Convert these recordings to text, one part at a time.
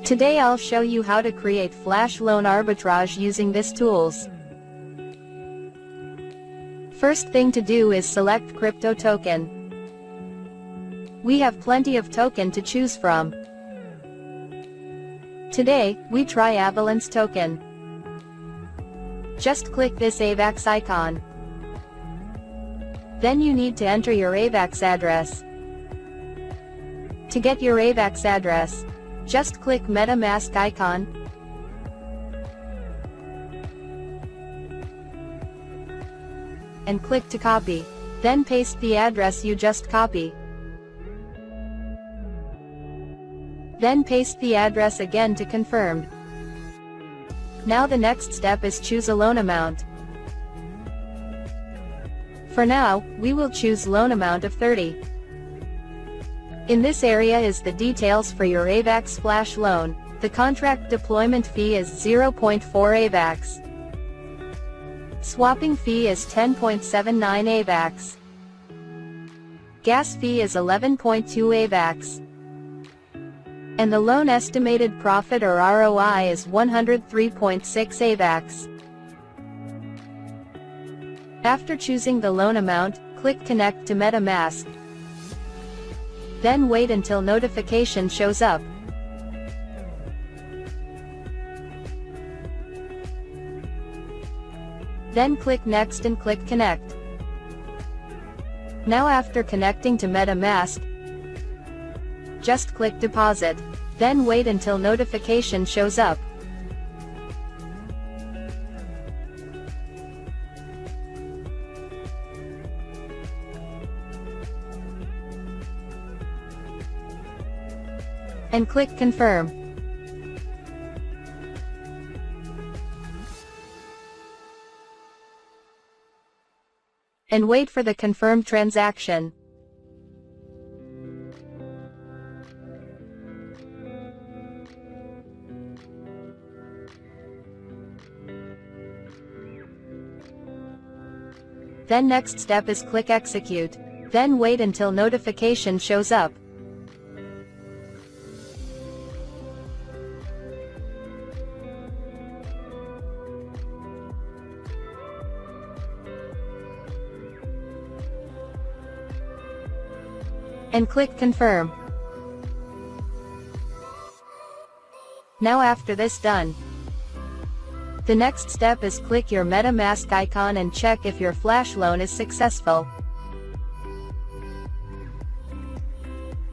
Today I'll show you how to create Flash Loan Arbitrage using this tools. First thing to do is select crypto token. We have plenty of token to choose from. Today, we try AVALANCHE token. Just click this AVAX icon. Then you need to enter your AVAX address. To get your AVAX address, just click MetaMask icon. And click to copy. Then paste the address you just copied. Then paste the address again to confirm. Now the next step is choose a loan amount. For now, we will choose loan amount of 30. In this area is the details for your AVAX Flash loan. The contract deployment fee is 0.4 AVAX. Swapping fee is 10.79 AVAX. Gas fee is 11.2 AVAX. And the loan estimated profit or ROI is 103.6 AVAX. After choosing the loan amount, click Connect to MetaMask. Then wait until notification shows up. Then click Next and click Connect. Now after connecting to MetaMask, just click Deposit. Then wait until notification shows up. And click Confirm. And wait for the confirmed transaction. Then next step is click Execute. Then wait until notification shows up. And click Confirm. Now after this done, the next step is click your MetaMask icon and check if your Flash loan is successful.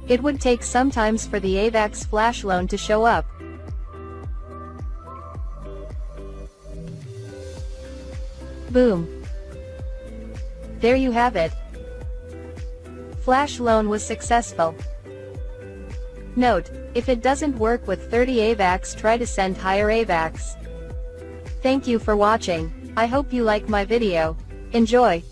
It would take some time for the AVAX Flash loan to show up. Boom! There you have it. Flash loan was successful. Note, if it doesn't work with 30 AVAX, try to send higher AVAX. Thank you for watching. I hope you like my video. Enjoy!